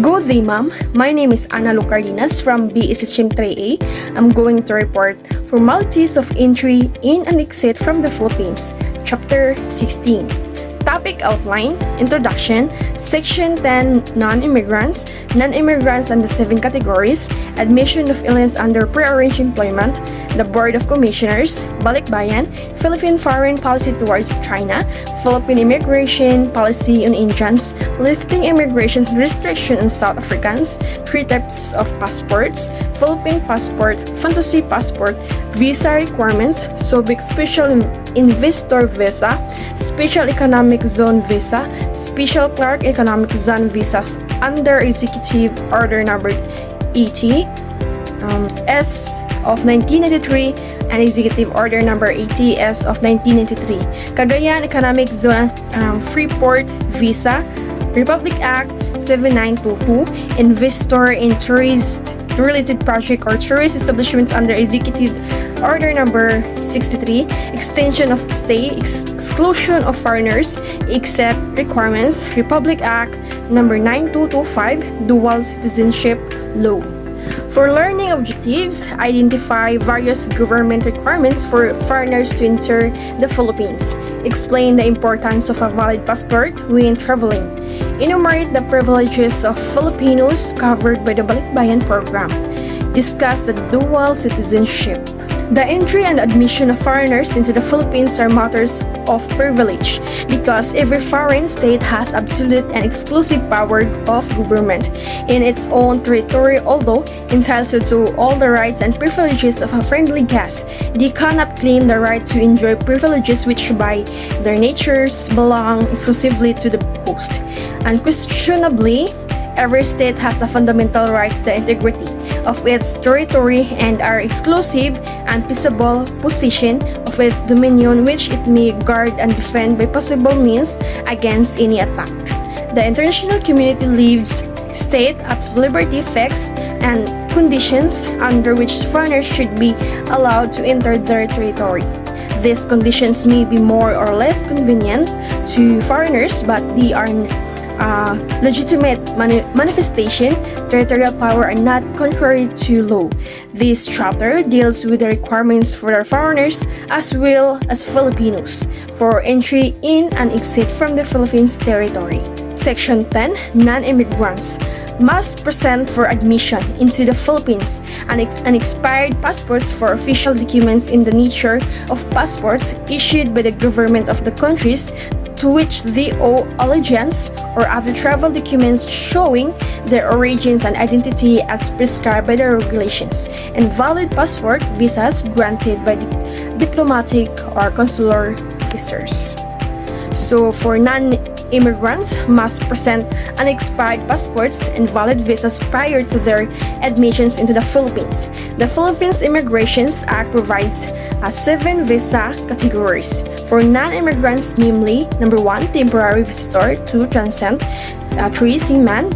Good day, ma'am. My name is Analou Cardinas from CHAPTER-16. I'm going to report formalities of entry in and exit from the Philippines, Chapter 16. Topic outline, Introduction, Section 10, Non-Immigrants, Non-Immigrants under 7 categories, Admission of aliens under Prearranged Employment, the Board of Commissioners, Balikbayan, Philippine Foreign Policy towards China, Philippine Immigration Policy on Indians, Lifting Immigration Restriction on South Africans, 3 types of passports, Philippine Passport, Fantasy Passport, Visa Requirements, SOBIC Special Investor Visa, Special Economic Zone Visa, Special Clerk Economic Zone Visas under Executive Order Number 80, S of 1993 and Executive Order Number 80 S of 1993. Cagayan Economic Zone Freeport Visa, Republic Act 7922, Investor in Tourist Related Project or Tourist Establishments under Executive Order Number 63, Extension of Stay, Exclusion of Foreigners, Except Requirements, Republic Act Number 9225, Dual Citizenship Law. For learning objectives, identify various government requirements for foreigners to enter the Philippines. Explain the importance of a valid passport when traveling. Enumerate the privileges of Filipinos covered by the Balikbayan program. Discuss the dual citizenship. The entry and admission of foreigners into the Philippines are matters of privilege because every foreign state has absolute and exclusive power of government in its own territory. Although entitled to all the rights and privileges of a friendly guest, they cannot claim the right to enjoy privileges which by their natures belong exclusively to the host. Unquestionably, every state has a fundamental right to the integrity of its territory and our exclusive and peaceable possession of its dominion which it may guard and defend by possible means against any attack. The international community leaves state at liberty facts and conditions under which foreigners should be allowed to enter their territory. These conditions may be more or less convenient to foreigners, but they are legitimate manifestation, territorial power and not contrary to law. This chapter deals with the requirements for the foreigners as well as Filipinos for entry in and exit from the Philippines territory. Section 10, Non-Immigrants must present for admission into the Philippines unexpired passports for official documents in the nature of passports issued by the government of the countries to which they owe allegiance, or other travel documents showing their origins and identity as prescribed by the regulations, and valid passport visas granted by diplomatic or consular officers. So for non-immigrants must present unexpired passports and valid visas prior to their admissions into the Philippines. The Philippines Immigration Act provides 7 visa categories for non-immigrants, namely: number 1, temporary visitor; 2, transient; 3, seaman;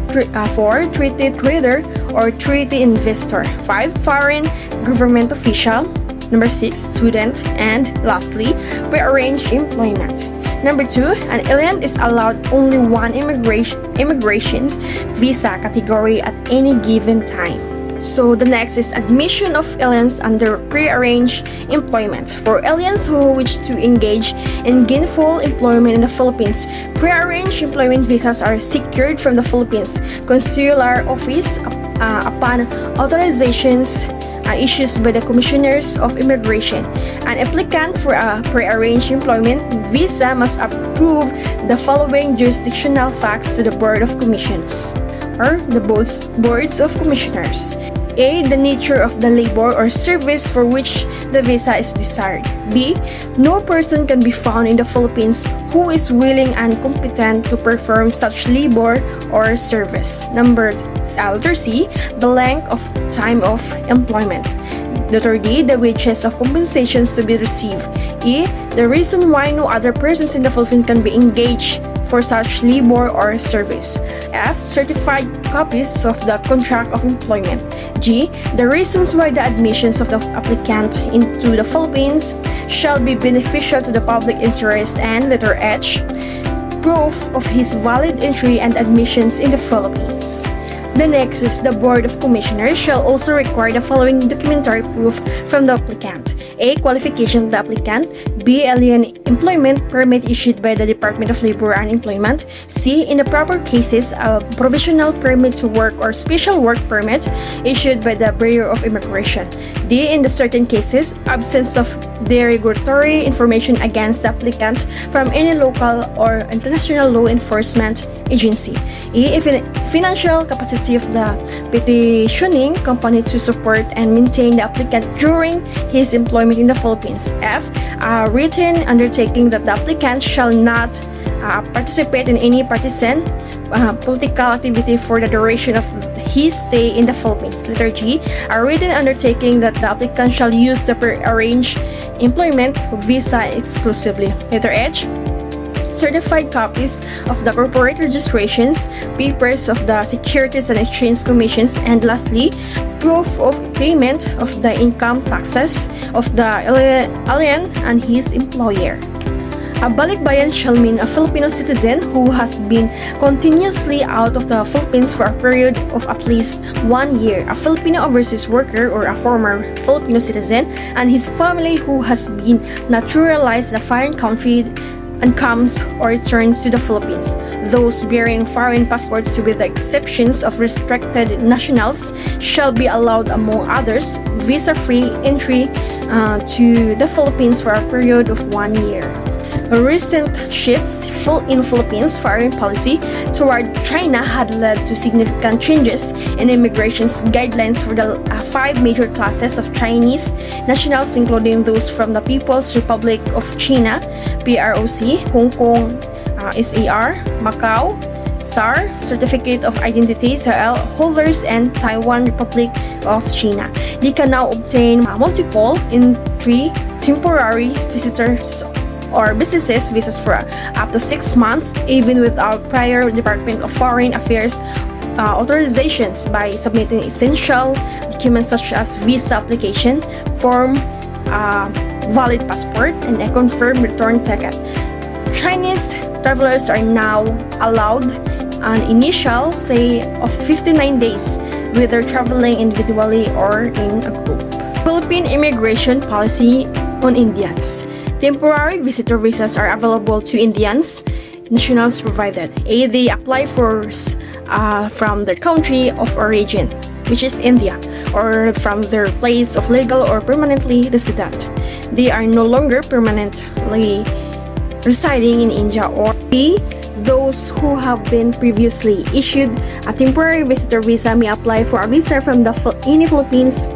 4, treaty trader or treaty investor; 5, foreign government official; number 6, student; and lastly, prearranged employment. Number 2, an alien is allowed only one immigration's visa category at any given time. So the next is admission of aliens under prearranged employment. For aliens who wish to engage in gainful employment in the Philippines, prearranged employment visas are secured from the Philippines Consular Office upon authorizations issued by the Commissioners of Immigration. An applicant for a prearranged employment visa must approve the following jurisdictional facts to the Board of Commissioners or the Boards of Commissioners. A. The nature of the labor or service for which the visa is desired. B. No person can be found in the Philippines who is willing and competent to perform such labor or service. Letter C. The length of time of employment. Letter D. The wages of compensations to be received. E. The reason why no other persons in the Philippines can be engaged for such labor or service. F. Certified copies of the contract of employment. G. The reasons why the admissions of the applicant into the Philippines shall be beneficial to the public interest. And letter H. Proof of his valid entry and admissions in the Philippines. The next is the Board of Commissioners shall also require the following documentary proof from the applicant: A. Qualification of the applicant. B. Alien employment permit issued by the Department of Labor and Employment. C. In the proper cases, a provisional permit to work or special work permit issued by the Bureau of Immigration. D. In the certain cases, absence of derogatory information against the applicant from any local or international law enforcement agency. E. If financial capacity of the petitioning company to support and maintain the applicant during his employment in the Philippines. F. A written undertaking that the applicant shall not participate in any partisan political activity for the duration of his stay in the Philippines. Letter G. A written undertaking that the applicant shall use the arranged employment visa exclusively. Letter H. Certified copies of the corporate registrations, papers of the Securities and Exchange Commissions, and lastly, proof of payment of the income taxes of the alien and his employer. A balikbayan shall mean a Filipino citizen who has been continuously out of the Philippines for a period of at least 1 year, a Filipino overseas worker or a former Filipino citizen, and his family who has been naturalized in a foreign country and comes or returns to the Philippines. Those bearing foreign passports, with the exceptions of restricted nationals, shall be allowed, among others, visa-free entry to the Philippines for a period of 1 year. A recent shift in Philippines foreign policy toward China had led to significant changes in immigration guidelines for the 5 major classes of Chinese nationals, including those from the People's Republic of China, PROC, Hong Kong, SAR, Macau, SAR, Certificate of Identity, SAL holders, and Taiwan Republic of China. They can now obtain multiple entry temporary visitors or businesses visas for up to 6 months, even without prior Department of Foreign Affairs authorizations, by submitting essential documents such as visa application form, valid passport, and a confirmed return ticket. Chinese travelers are now allowed an initial stay of 59 days, whether traveling individually or in a group. Philippine immigration policy on Indians. Temporary visitor visas are available to Indians nationals provided A. They apply from their country of origin, which is India, or from their place of legal or permanently resident. They are no longer permanently residing in India. Or B. Those who have been previously issued a temporary visitor visa may apply for a visa from the Philippines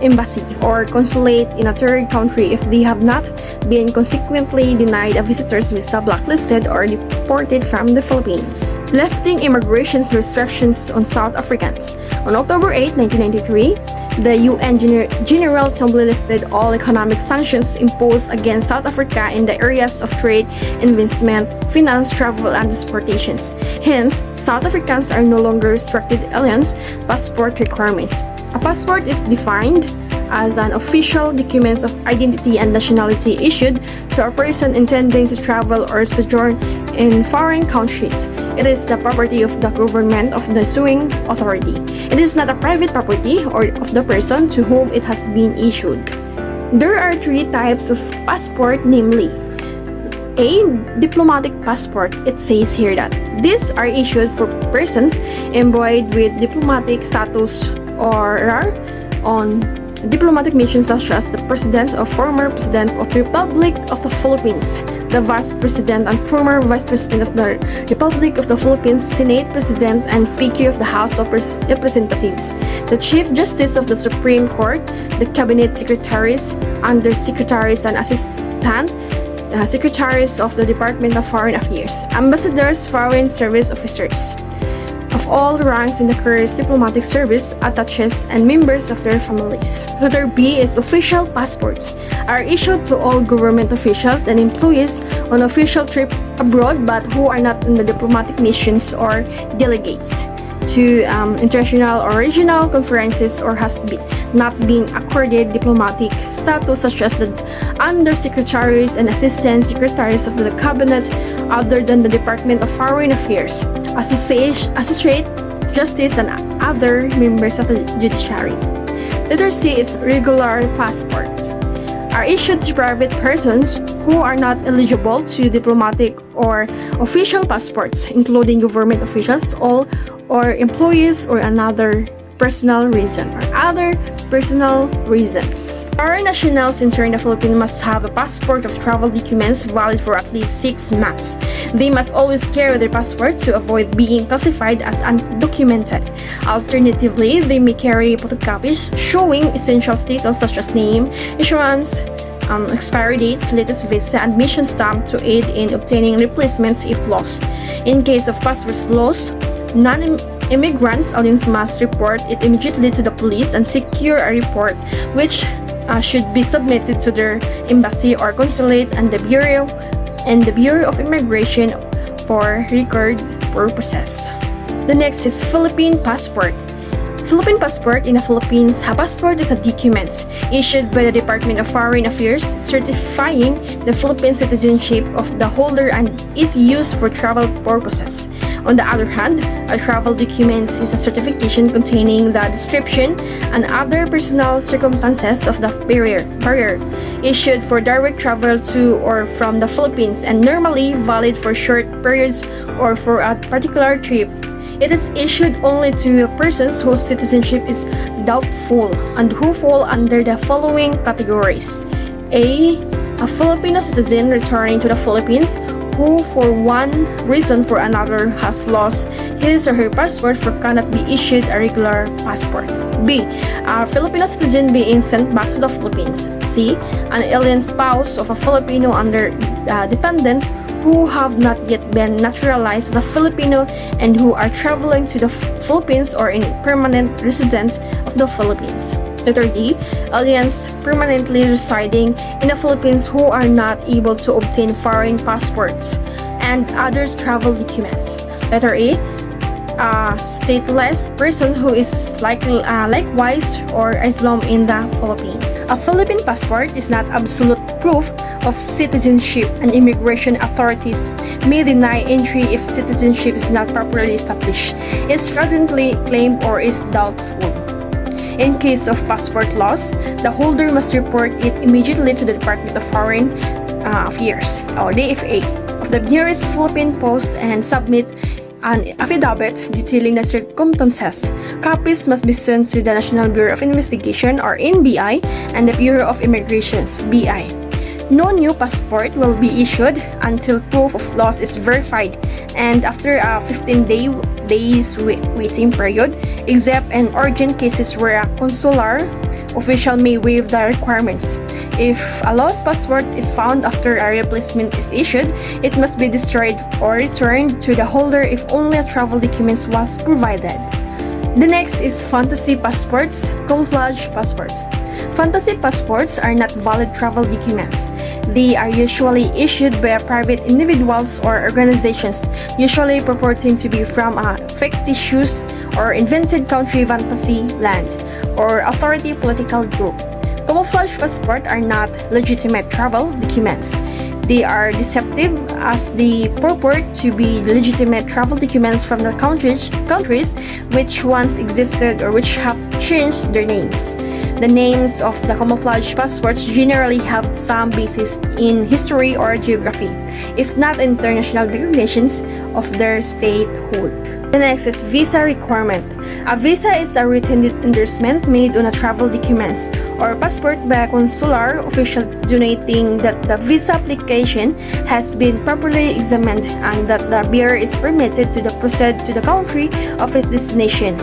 embassy or consulate in a third country if they have not been consequently denied a visitor's visa, blacklisted, or deported from the Philippines. Lifting immigration restrictions on South Africans. On October 8, 1993, the UN General Assembly lifted all economic sanctions imposed against South Africa in the areas of trade, investment, finance, travel, and transportations. Hence, South Africans are no longer restricted aliens passport requirements. A passport is defined as an official document of identity and nationality issued to a person intending to travel or sojourn in foreign countries. It is the property of the government of the suing authority. It is not a private property or of the person to whom it has been issued. There are 3 types of passport, namely: A. Diplomatic passport. It says here that these are issued for persons employed with diplomatic status or are on diplomatic missions, such as the President or former President of the Republic of the Philippines, the Vice President and former Vice President of the Republic of the Philippines, Senate President and Speaker of the House of Representatives, the Chief Justice of the Supreme Court, the Cabinet Secretaries, Under Secretaries and Assistant Secretaries of the Department of Foreign Affairs, Ambassadors, Foreign Service Officers of all ranks in the current diplomatic service, attaches, and members of their families. Letter B is official passports are issued to all government officials and employees on official trip abroad but who are not in the diplomatic missions or delegates to international or regional conferences or has not been accorded diplomatic status, such as the undersecretaries and assistant secretaries of the cabinet other than the Department of Foreign Affairs, associate justice, and other members of the judiciary. Letter C is regular passport. Are issued to private persons who are not eligible to diplomatic or official passports, including government officials, all or employees or another personal reason or other personal reasons. Foreign nationals entering the Philippines must have a passport of travel documents valid for at least 6 months. They must always carry their passport to avoid being classified as undocumented. Alternatively, they may carry photocopies showing essential status such as name, insurance, expiry dates, latest visa, admission stamp to aid in obtaining replacements if lost. In case of passports lost, non-immigrants aliens must report it immediately to the police and secure a report which should be submitted to their embassy or consulate and the Bureau of Immigration for record purposes. The next is Philippine passport. Philippine passport in the Philippines. A passport is a document issued by the Department of Foreign Affairs certifying the Philippine citizenship of the holder and is used for travel purposes. On the other hand, a travel document is a certification containing the description and other personal circumstances of the bearer, issued for direct travel to or from the Philippines and normally valid for short periods or for a particular trip. It is issued only to persons whose citizenship is doubtful and who fall under the following categories. A Filipino citizen returning to the Philippines who for one reason or another has lost his or her passport or cannot be issued a regular passport. B. A Filipino citizen being sent back to the Philippines. C. An alien spouse of a Filipino under dependents who have not yet been naturalized as a Filipino and who are traveling to the Philippines or in permanent residents of the Philippines. Letter D. Aliens permanently residing in the Philippines who are not able to obtain foreign passports and other travel documents. Letter A. A stateless person who is likewise or asylum in the Philippines. A Philippine passport is not absolute proof of citizenship, and immigration authorities may deny entry if citizenship is not properly established, is fraudulently claimed, or is doubtful. In case of passport loss, the holder must report it immediately to the Department of Foreign Affairs or DFA of the nearest Philippine post and submit an affidavit detailing the circumstances. Copies must be sent to the National Bureau of Investigation or NBI and the Bureau of Immigration's BI. No new passport will be issued until proof of loss is verified and after a 15 days waiting period, except in urgent cases where a consular official may waive the requirements. If a lost passport is found after a replacement is issued, it must be destroyed or returned to the holder if only a travel document was provided. The next is fantasy passports, camouflage passports. Fantasy passports are not valid travel documents. They are usually issued by private individuals or organizations, usually purporting to be from a fictitious or invented country, fantasy land, or authority political group. Camouflage passports are not legitimate travel documents. They are deceptive as they purport to be legitimate travel documents from the countries which once existed or which have changed their names. The names of the camouflage passports generally have some basis in history or geography, if not international recognitions of their statehood. The next is visa requirement. A visa is a written endorsement made on a travel documents or passport by a consular official donating that the visa application has been properly examined and that the bearer is permitted to proceed to the country of his destination.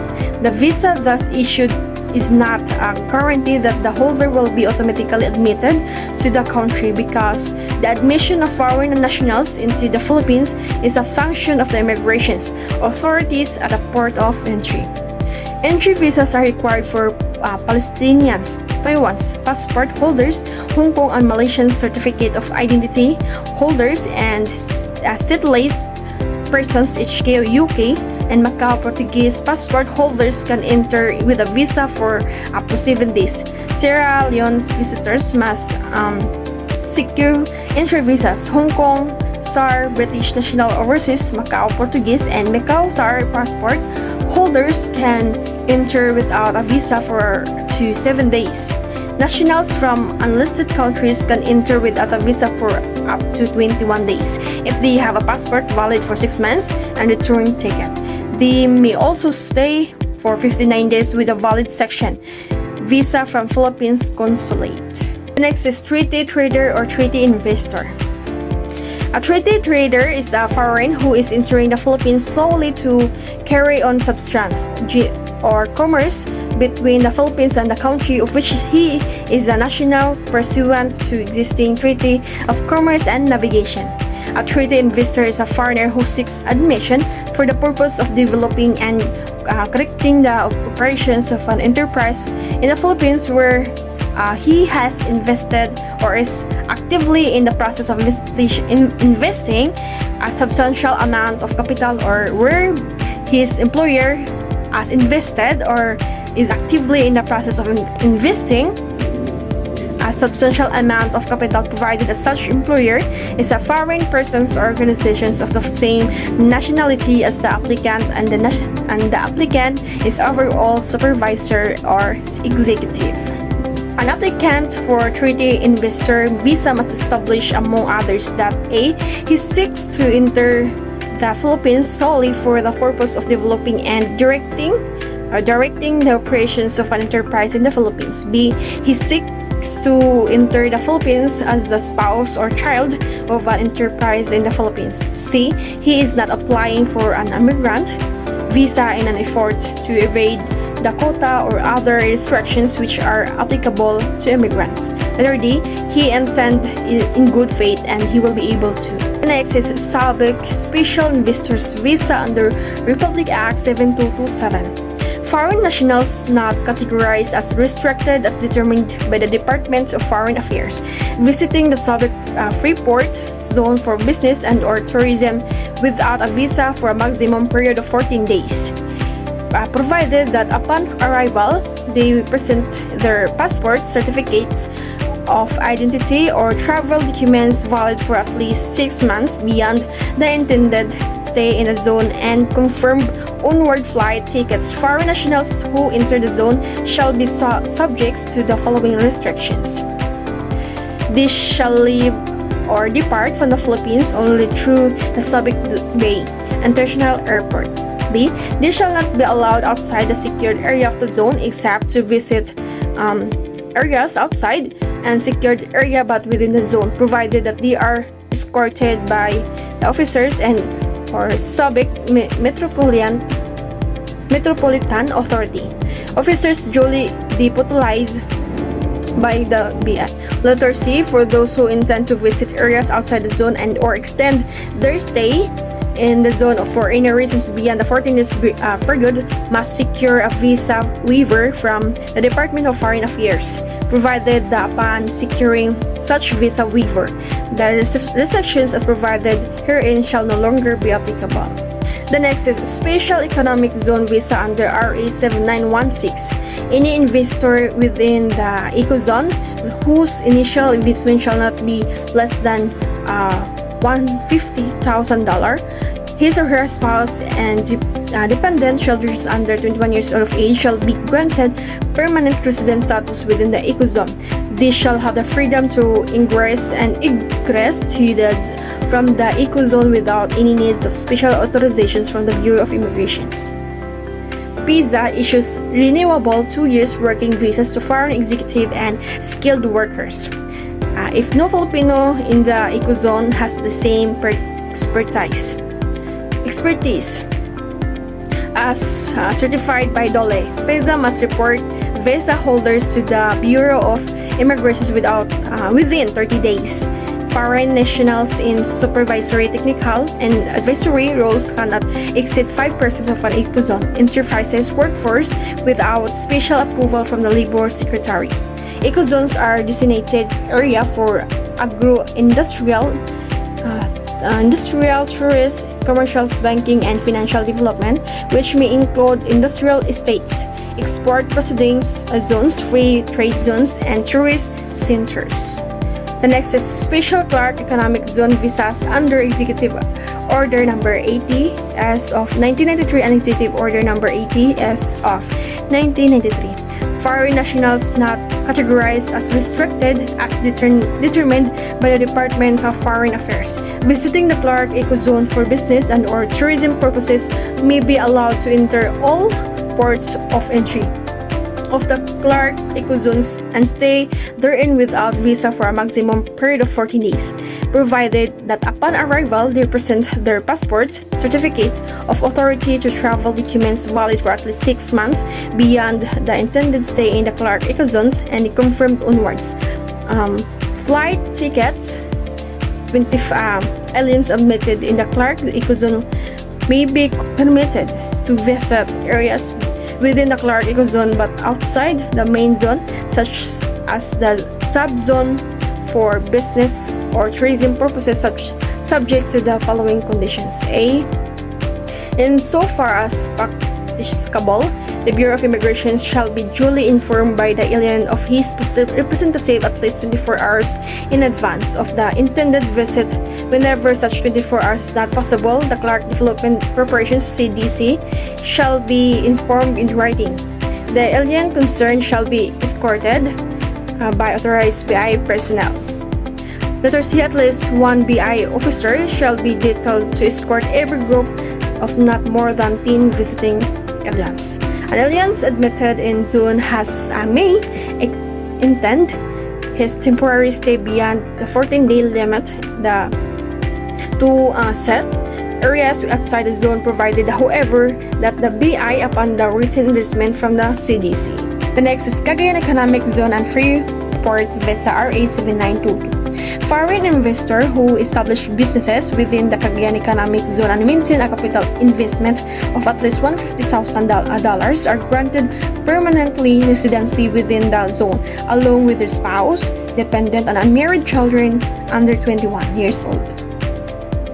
The visa thus issued is not a guarantee that the holder will be automatically admitted to the country because the admission of foreign nationals into the Philippines is a function of the immigration authorities at the port of entry. Entry visas are required for Palestinians, Taiwan's passport holders, Hong Kong and Malaysian certificate of identity holders, and stateless persons HK UK and Macau Portuguese passport holders can enter with a visa for up to 7 days. Sierra Leone's visitors must secure entry visas. Hong Kong SAR British National Overseas, Macau Portuguese, and Macau SAR passport Holders can enter without a visa for up to 7 days. Nationals from unlisted countries can enter without a visa for up to 21 days if they have a passport valid for 6 months and a return ticket. They may also stay for 59 days with a valid section visa from Philippines consulate. The next is treaty trader or treaty investor. A treaty trader is a foreign who is entering the Philippines solely to carry on substance or commerce between the Philippines and the country of which he is a national pursuant to existing treaty of commerce and navigation. A treaty investor is a foreigner who seeks admission for the purpose of developing and correcting the operations of an enterprise in the Philippines where he has invested or is actively in the process of investing a substantial amount of capital, or where his employer has invested or is actively in the process of investing a substantial amount of capital, provided that such employer is a foreign persons or organizations of the same nationality as the applicant, and the applicant is overall supervisor or executive. An applicant for treaty investor visa must establish, among others, that A. He seeks to enter the Philippines solely for the purpose of developing and directing the operations of an enterprise in the Philippines. B. He seeks to enter the Philippines as a spouse or child of an enterprise in the Philippines. C. He is not applying for an immigrant visa in an effort to evade the quota or other restrictions which are applicable to immigrants. Letter D. He intends in good faith and he will be able to. The next is SABIC Special Investors Visa under Republic Act 7227. Foreign nationals not categorized as restricted as determined by the Department of Foreign Affairs, visiting the SABIC Freeport Zone for business and or tourism without a visa for a maximum period of 14 days. Provided that upon arrival, they present their passport, certificates of identity, or travel documents valid for at least 6 months beyond the intended stay in the zone, and confirmed onward flight tickets. Foreign nationals who enter the zone shall be subject to the following restrictions. They shall leave or depart from the Philippines only through the Subic Bay International Airport. B. They shall not be allowed outside the secured area of the zone except to visit areas outside and secured area but within the zone, provided that they are escorted by the officers and or Subic Metropolitan Authority. Officers duly deputized by the BI. Letter C. For those who intend to visit areas outside the zone and or extend their stay in the zone for any reasons beyond the 14 days period, must secure a visa waiver from the Department of Foreign Affairs, provided that upon securing such visa waiver, the restrictions as provided herein shall no longer be applicable. The next is Special Economic Zone Visa under RA 7916. Any investor within the Ecozone whose initial investment shall not be less than $150,000, his or her spouse and dependent children under 21 years of age shall be granted permanent resident status within the Ecozone. They shall have the freedom to ingress and egress from the Ecozone without any needs of special authorizations from the Bureau of Immigrations. PISA issues renewable 2 years working visas to foreign executive and skilled workers. If no Filipino in the Ecozone has the same expertise as certified by DOLE, PISA must report visa holders to the Bureau of Immigration within 30 days. Foreign nationals in supervisory, technical, and advisory roles cannot exceed 5% of an Ecozone enterprise's workforce without special approval from the Labor Secretary. Ecozones are designated area for agro-industrial, industrial, tourist, commercial, banking, and financial development, which may include industrial estates, export processing zones, free trade zones, and tourist centers. The next is Special Clerk Economic Zone Visas under Executive Order Number 80 as of 1993 and Executive Order Number 80 as of 1993. Foreign nationals not categorized as restricted as determined by the Department of Foreign Affairs. Visiting the Clark Eco Zone for business and or tourism purposes may be allowed to enter all ports of entry of the Clark Eco Zones and stay therein without visa for a maximum period of 14 days, provided that upon arrival they present their passports, certificates of authority to travel documents valid for at least 6 months beyond the intended stay in the Clark Eco Zones and confirmed onwards. Flight tickets. 20 aliens admitted in the Clark Eco Zone may be permitted to visit areas within the Clark Eco Zone but outside the main zone, such as the sub-zone for business or tourism purposes, subject to the following conditions. A. Insofar as practicable, the Bureau of Immigration shall be duly informed by the alien of his representative at least 24 hours in advance of the intended visit. Whenever such 24 hours is not possible, the Clark Development Corporation (CDC) shall be informed in writing. The alien concerned shall be escorted by authorized BI personnel. Letter C. At least one BI officer shall be detailed to escort every group of not more than 10 visiting aliens. An alien admitted in zone may intend his temporary stay beyond the 14-day limit to set areas outside the zone, provided, however, that the BI upon the written endorsement from the CDC. The next is Cagayan Economic Zone and Free Port Visa RA 7922. Foreign investor who establish businesses within the Cagayan Economic Zone and maintain a capital investment of at least $150,000 are granted permanently residency within the zone, along with their spouse, dependent, and unmarried children under 21 years old.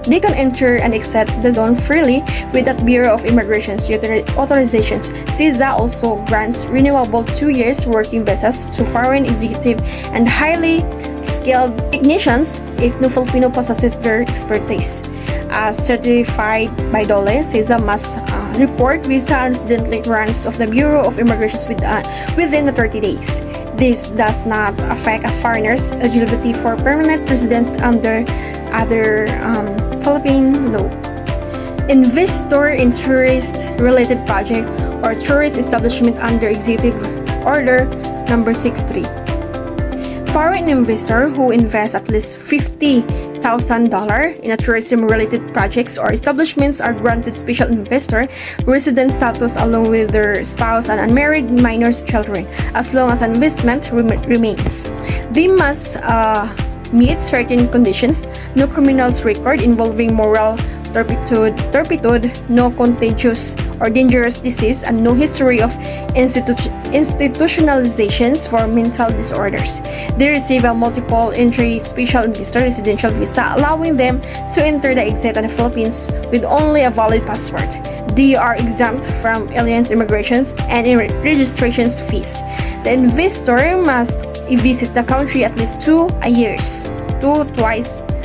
They can enter and exit the zone freely without Bureau of Immigration's authorizations. CISA also grants renewable 2 years working visas to foreign executive and highly skilled technicians if no Filipino possesses their expertise. As certified by DOLE, CISA must report visa and resident grants of the Bureau of Immigration within the 30 days. This does not affect a foreigner's eligibility for permanent residence under other Philippine law. Investor in tourist-related project or tourist establishment under Executive Order Number 63. Foreign investor who invests at least $50,000 in a tourism-related projects or establishments are granted special investor resident status along with their spouse and unmarried minors children, as long as investment remains. They must meet certain conditions: no criminal record involving moral turpitude, no contagious or dangerous disease, and no history of institutionalizations for mental disorders. They receive a multiple entry special investor residential visa, allowing them to enter the exit in the Philippines with only a valid passport. They are exempt from aliens immigrations and registrations fees. The investor must visit the country at least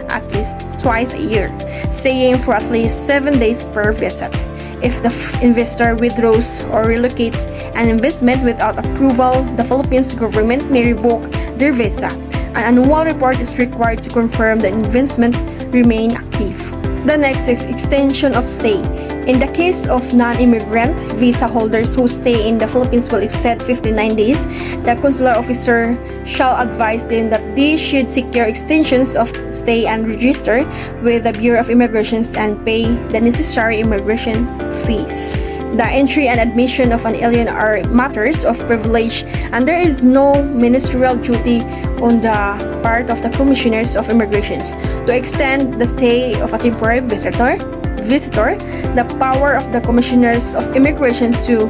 at least twice a year, staying for at least 7 days per visit. If the investor withdraws or relocates an investment without approval, the Philippines government may revoke their visa. An annual report is required to confirm the investment remain active. The next is extension of stay. In the case of non-immigrant visa holders who stay in the Philippines will exceed 59 days, the consular officer shall advise them that they should secure extensions of stay and register with the Bureau of Immigration and pay the necessary immigration fees. The entry and admission of an alien are matters of privilege, and there is no ministerial duty on the part of the commissioners of immigrations to extend the stay of a temporary visitor. The power of the commissioners of immigration to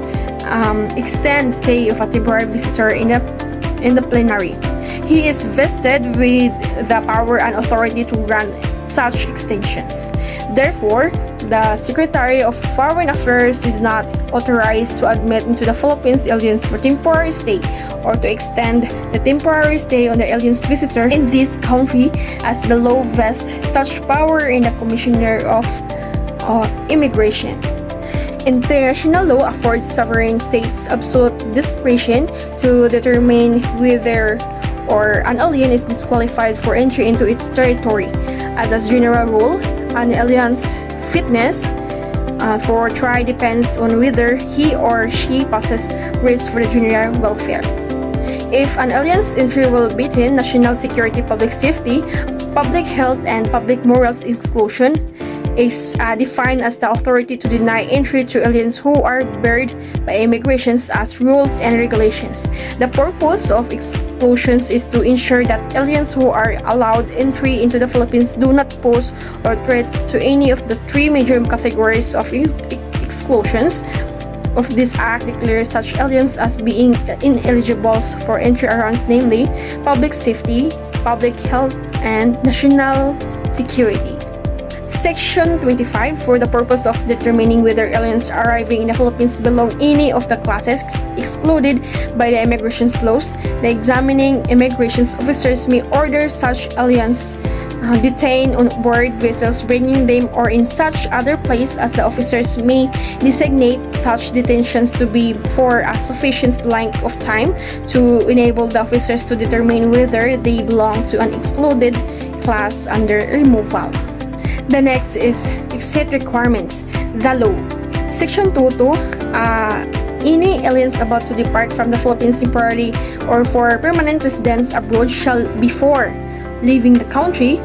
extend stay of a temporary visitor in the plenary. He is vested with the power and authority to grant such extensions. Therefore, the Secretary of Foreign Affairs is not authorized to admit into the Philippines aliens for temporary stay or to extend the temporary stay on the aliens visitor in this country, as the law vests such power in the Commissioner of Immigration. International law affords sovereign states absolute discretion to determine whether or an alien is disqualified for entry into its territory. As a general rule, an alien's fitness for trial depends on whether he or she poses risk for the general welfare. If an alien's entry will beaten national security, public safety, public health, and public morals exclusion, is defined as the authority to deny entry to aliens who are barred by immigrations as rules and regulations. The purpose of exclusions is to ensure that aliens who are allowed entry into the Philippines do not pose or threats to any of the three major categories of exclusions of this act declare such aliens as being ineligible for entry around, namely public safety, public health, and national security. Section 25, for the purpose of determining whether aliens arriving in the Philippines belong any of the classes excluded by the immigration laws, the examining immigration officers may order such aliens detained on board vessels bringing them or in such other place as the officers may designate such detentions to be for a sufficient length of time to enable the officers to determine whether they belong to an excluded class under removal. The next is exit requirements. The law. Section 22. Any aliens about to depart from the Philippines temporarily or for permanent residence abroad shall, before leaving the country,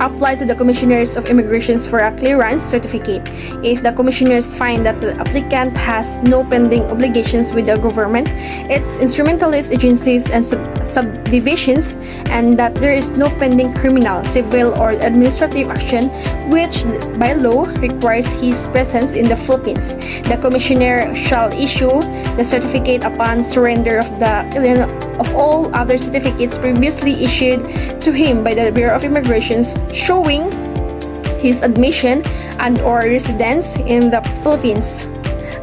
apply to the Commissioners of Immigrations for a clearance certificate. If the Commissioners find that the applicant has no pending obligations with the government, its instrumentalist agencies and subdivisions, and that there is no pending criminal, civil, or administrative action which by law requires his presence in the Philippines, the Commissioner shall issue the certificate upon surrender of the alien of all other certificates previously issued to him by the Bureau of Immigration showing his admission and or residence in the Philippines,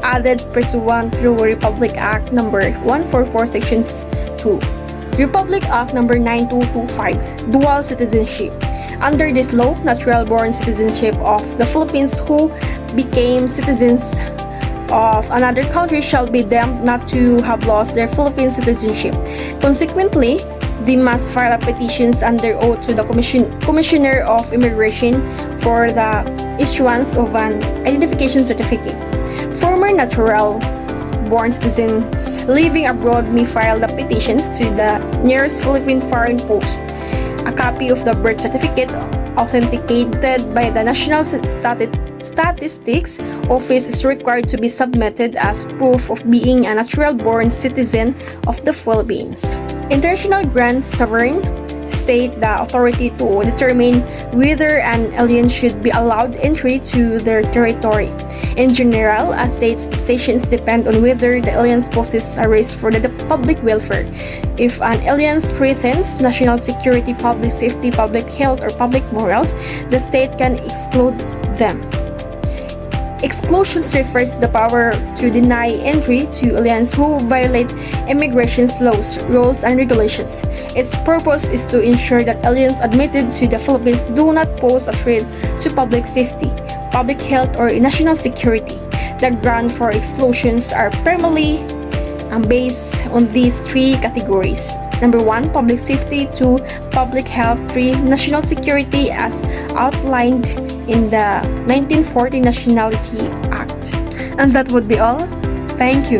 added pursuant to Republic Act No. 144 Sections 2. Republic Act No. 9225, Dual Citizenship. Under this law, natural-born citizenship of the Philippines who became citizens of another country shall be deemed not to have lost their Philippine citizenship. Consequently, they must file a petitions under oath to the Commissioner of Immigration for the issuance of an identification certificate. Former natural-born citizens living abroad may file the petitions to the nearest Philippine Foreign Post. A copy of the birth certificate authenticated by the National Statistics Office is required to be submitted as proof of being a natural-born citizen of the Philippines. International grants sovereign state the authority to determine whether an alien should be allowed entry to their territory. In general, a state's decisions depend on whether the alien poses a risk for the public welfare. If an alien threatens national security, public safety, public health, or public morals, the state can exclude them. Exclusions refers to the power to deny entry to aliens who violate immigration laws, rules, and regulations. Its purpose is to ensure that aliens admitted to the Philippines do not pose a threat to public safety, public health, or national security. The grounds for exclusions are primarily based on these three categories. Number 1, public safety. 2, public health. 3, national security as outlined in the 1940 Nationality Act. And that would be all. Thank you.